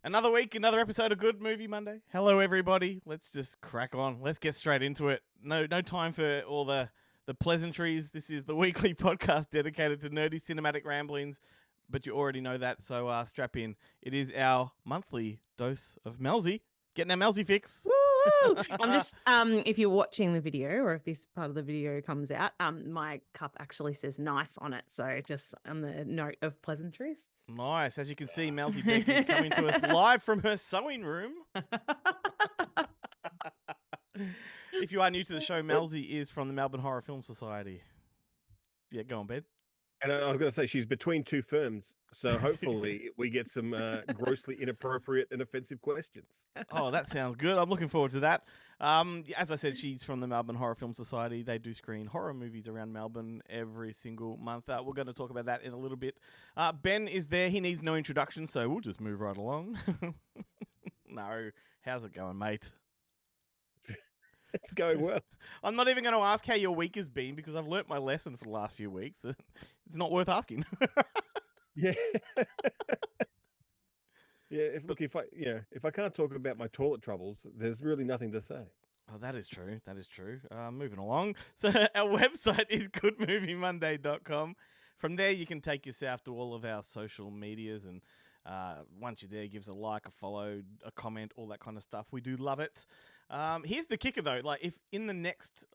Another week, another episode of Good Movie Monday. Hello, everybody. Let's just crack on. Let's get straight into it. No time for all the pleasantries. This is the weekly podcast dedicated to nerdy cinematic ramblings, but you already know that, so strap in. It is our monthly dose of Melsy. Getting our Melsy fix. Woo! I'm just, if you're watching the video or if this part of the video comes out, my cup actually says nice on it. So just on the note of pleasantries. Nice. As you can see, Melsy Beck is coming to us live from her sewing room. If you are new to the show, Melsy is from the Melbourne Horror Film Society. Yeah, go on, Ben. And I was going to say, she's between two firms, so hopefully we get some grossly inappropriate and offensive questions. Oh, that sounds good. I'm looking forward to that. As I said, she's from the Melbourne Horror Film Society. They do screen horror movies around Melbourne every single month. We're going to talk about that in a little bit. Ben is there. He needs no introduction, so we'll just move right along. No. How's it going, mate? It's going well. I'm not even going to ask how your week has been because I've learnt my lesson for the last few weeks. It's not worth asking. Yeah. If I can't talk about my toilet troubles, there's really nothing to say. Oh, that is true. That is true. Moving along. So our website is goodmoviemonday.com. From there, you can take yourself to all of our social medias, and once you're there, give us a like, a follow, a comment, all that kind of stuff. We do love it. Here's the kicker, though. Like, if in the next,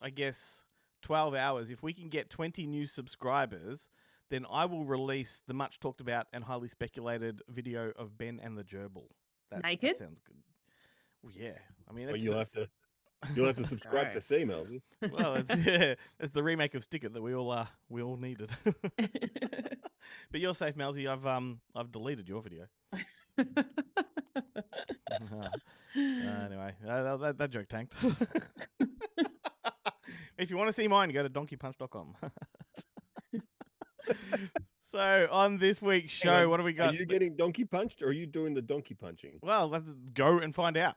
12 hours, if we can get 20 new subscribers, then I will release the much talked about and highly speculated video of Ben and the gerbil. Naked? That sounds good. Well, yeah. I mean, Well, you'll have to subscribe to see, Melsy. Well, it's the remake of Stick It that we all needed. But you're safe, Melsy. I've deleted your video. Anyway, that joke tanked. If you want to see mine, go to donkeypunch.com. So on this week's show, what do we got? Are you getting donkey punched, or are you doing the donkey punching? Well, let's go and find out.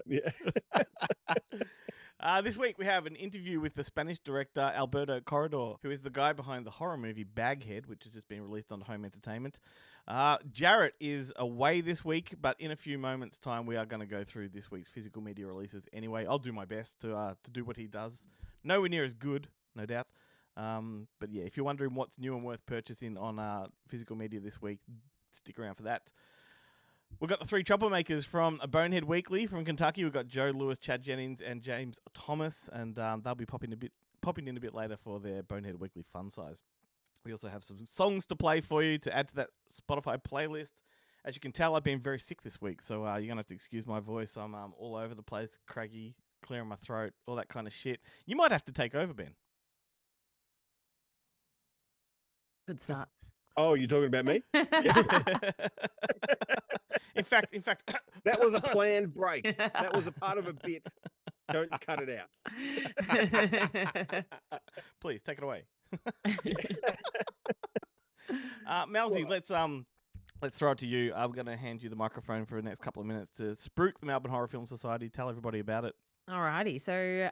Yeah. This week we have an interview with the Spanish director Alberto Corredor, who is the guy behind the horror movie Baghead, which has just been released on home entertainment. Jarrett is away this week, but in a few moments' time we are going to go through this week's physical media releases anyway. I'll do my best to do what he does. Nowhere near as good, no doubt. But yeah, if you're wondering what's new and worth purchasing on physical media this week, stick around for that. We've got the three troublemakers from A Bonehead Weekly from Kentucky. We've got Joe Lewis, Chad Jennings, and James Thomas, and they'll be popping in a bit later for their Bonehead Weekly fun size. We also have some songs to play for you to add to that Spotify playlist. As you can tell, I've been very sick this week, so you're going to have to excuse my voice. I'm all over the place, craggy, clearing my throat, all that kind of shit. You might have to take over, Ben. Good start. Oh, you're talking about me? In fact, that was a planned break. That was a part of a bit. Don't cut it out. Please take it away. Melsy, let's throw it to you. I'm going to hand you the microphone for the next couple of minutes to spruik the Melbourne Horror Film Society. Tell everybody about it. Alrighty, so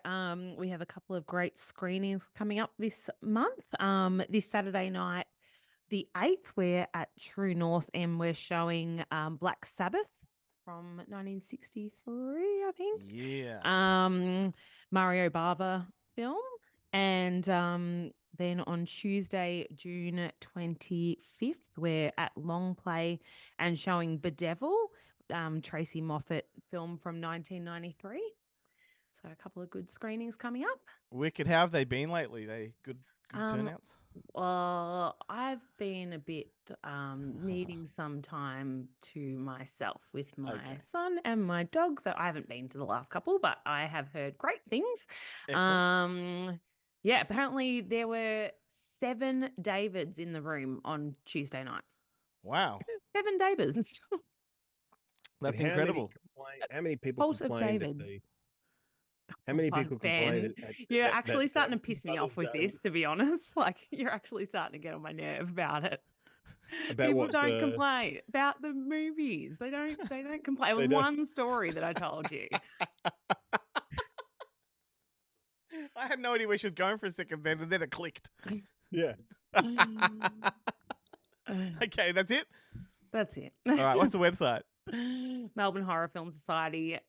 we have a couple of great screenings coming up this month. This Saturday night, the 8th, we're at True North and we're showing Black Sabbath from 1963, I think. Yeah. Mario Bava film. And then on Tuesday, June 25th, we're at Long Play and showing Bedevil, Tracy Moffat film from 1993. So a couple of good screenings coming up. Wicked. How have they been lately? They good turnouts? Well, I've been a bit needing some time to myself with my son and my dog. So I haven't been to the last couple, but I have heard great things. Yeah, apparently there were 7 Davids in the room on Tuesday night. Wow. 7 Davids. That's incredible. How many people Pulse of David. How many people complain? You're actually starting to piss me off with this, to be honest. Like, you're actually starting to get on my nerve about it. People don't complain about the movies. They don't complain. It was one story that I told you. I had no idea where she was going for a second then, and then it clicked. Yeah. Okay, that's it? That's it. All right, what's the website? Melbourne Horror Film Society.org,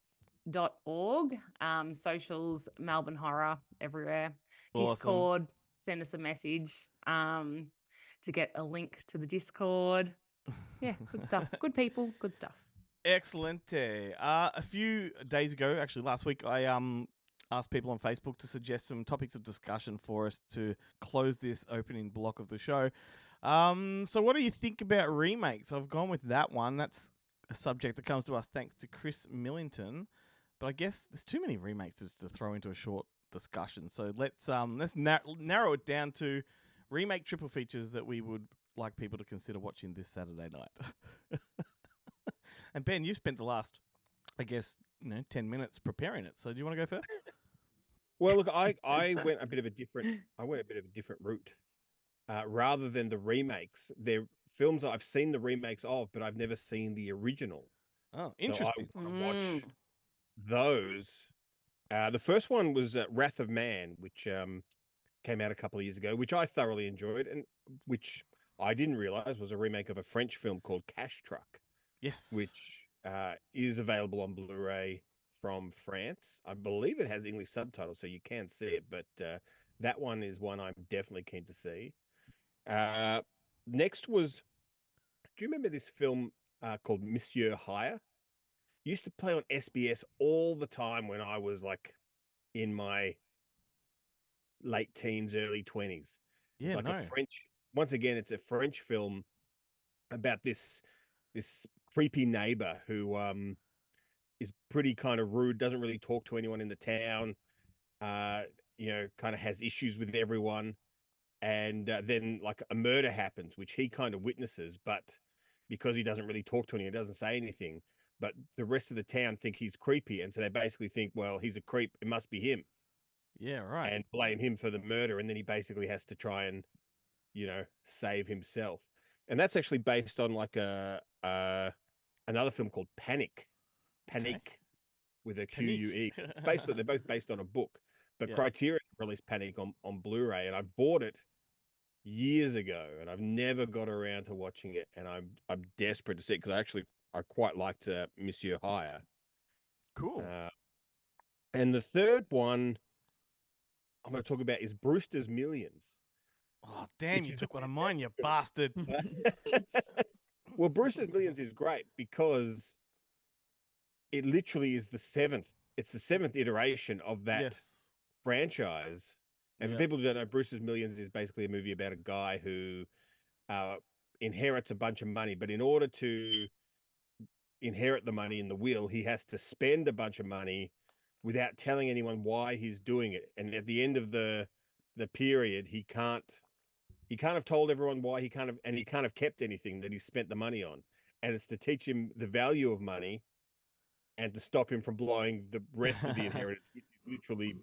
socials, Melbourne Horror everywhere. Awesome. Discord, send us a message to get a link to the Discord. Yeah, good stuff. Good people, good stuff. Excellent. A few days ago, actually last week, I asked people on Facebook to suggest some topics of discussion for us to close this opening block of the show. So what do you think about remakes? I've gone with that one. That's a subject that comes to us thanks to Chris Millington. But I guess there's too many remakes just to throw into a short discussion. So let's narrow it down to remake triple features that we would like people to consider watching this Saturday night. And Ben, you've spent the last, I guess, 10 minutes preparing it. So do you want to go first? Well, look, I went a bit of a different route. Rather than the remakes, they're films I've seen the remakes of, but I've never seen the original. Oh, interesting. So I want to watch those. The first one was Wrath of Man, which came out a couple of years ago, which I thoroughly enjoyed, and which I didn't realize was a remake of a French film called Cash Truck. Yes. Which is available on Blu-ray from France. I believe it has English subtitles, so you can see it, but that one is one I'm definitely keen to see. Next was, do you remember this film called Monsieur Hire? Used to play on SBS all the time when I was like in my late teens, early 20s. Yeah, it's like a French, once again, it's a French film about this creepy neighbor who is pretty kind of rude, doesn't really talk to anyone in the town, kind of has issues with everyone. And then like a murder happens, which he kind of witnesses, but because he doesn't really talk to anyone, he doesn't say anything, but the rest of the town think he's creepy. And so they basically think, well, he's a creep, it must be him. Yeah, right. And blame him for the murder. And then he basically has to try and, save himself. And that's actually based on like another film called Panic with a QUE. They're both based on a book, but Criterion released Panic on Blu-ray, and I bought it years ago, and I've never got around to watching it, and I'm desperate to see it because I quite liked Monsieur Hire. Cool. And the third one I'm going to talk about is Brewster's Millions. Oh, damn, you took one of mine, you bastard. Well, Brewster's Millions is great because it literally is the seventh iteration of that franchise. And for people who don't know, Brewster's Millions is basically a movie about a guy who inherits a bunch of money, but in order to inherit the money in the will, he has to spend a bunch of money without telling anyone why he's doing it. And at the end of the period, he can't have told everyone why he can't have kept anything that he spent the money on. And it's to teach him the value of money and to stop him from blowing the rest of the inheritance, which is literally,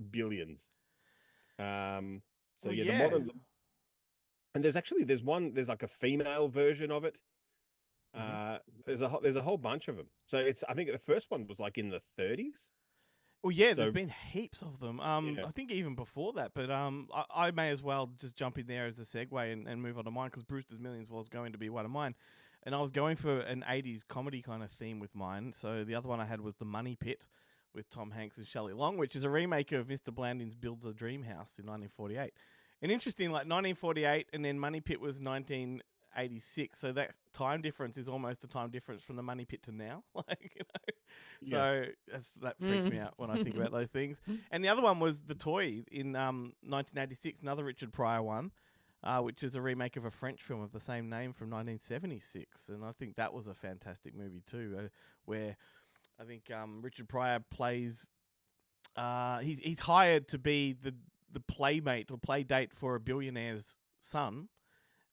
billions. The modern, and there's like a female version of it. There's a whole bunch of them. So I think the first one was like in the 30s. Well, yeah, there's been heaps of them. I think even before that, but I may as well just jump in there as a segue and move on to mine because Brewster's Millions was going to be one of mine. And I was going for an 80s comedy kind of theme with mine. So the other one I had was The Money Pit with Tom Hanks and Shelley Long, which is a remake of Mr. Blanding's Builds a Dream House in 1948. And interesting, like 1948 and then Money Pit was 1986. So that time difference is almost the time difference from The Money Pit to now. So that freaks me out when I think about those things. And the other one was The Toy in 1986, another Richard Pryor one. Which is a remake of a French film of the same name from 1976. And I think that was a fantastic movie too, where I think Richard Pryor plays... he's hired to be the playmate or play date for a billionaire's son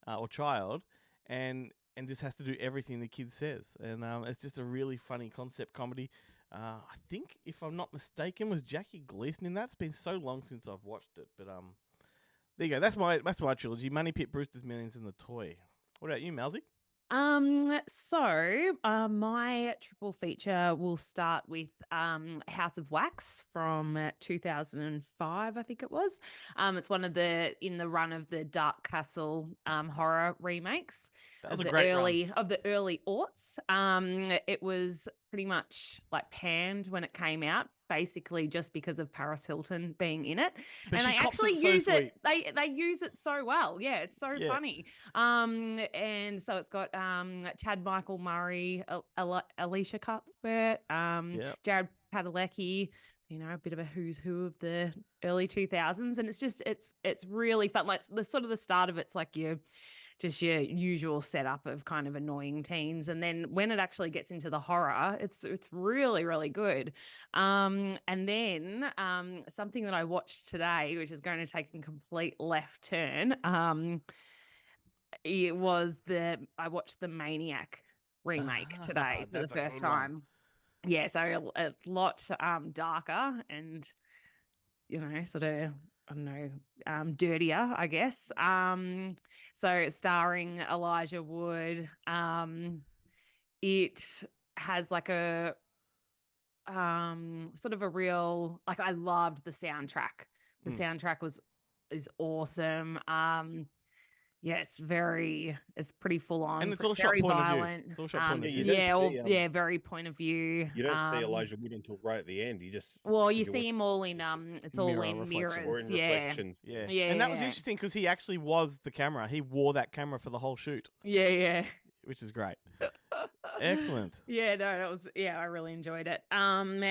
or child, and just has to do everything the kid says. And it's just a really funny concept comedy. I think, if I'm not mistaken, was Jackie Gleason in that? It's been so long since I've watched it, but... there you go. That's my trilogy: Money Pit, Brewster's Millions, and The Toy. What about you, Melsy? My triple feature will start with House of Wax from 2005, I think it was. It's one of in the run of the Dark Castle horror remakes. That was a great run. Of the early aughts. It was pretty much like panned when it came out, basically just because of Paris Hilton being in it. But and she they cops actually it so use sweet. it. They use it so well. Yeah, it's so funny. And so it's got Chad Michael Murray, Alicia Cuthbert, Jared Padalecki. You know, a bit of a who's who of the early 2000s, and it's really fun. Like the sort of the start of it's like your usual setup of kind of annoying teens, and then when it actually gets into the horror, it's really, really good. And then something that I watched today, which is going to take a complete left turn. I watched the Maniac remake today for the first time. Yeah, so a lot darker and, you know, sort of, I don't know, dirtier, I guess. So starring Elijah Wood. It has like a sort of a real, like, I loved the soundtrack. The soundtrack is awesome. Yeah, it's pretty full on. And it's all very shot point violent. of view. It's all shot point of view. Very point of view. You don't see Elijah Wood until right at the end. You just you see him all in it's all in mirrors. Or in reflections. Yeah. And that was interesting because he actually was the camera. He wore that camera for the whole shoot. Yeah. Which is great. Excellent. Yeah, no, that was I really enjoyed it. And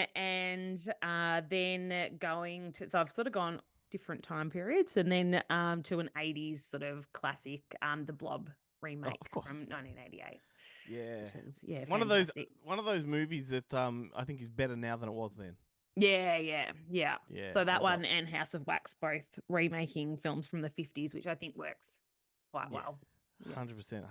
then going to, so I've sort of gone different time periods, and then to an 80s sort of classic, the Blob remake from 1988. Yeah. One of those movies that I think is better now than it was then. Yeah. So that one and House of Wax, both remaking films from the 50s, which I think works quite well. 100%.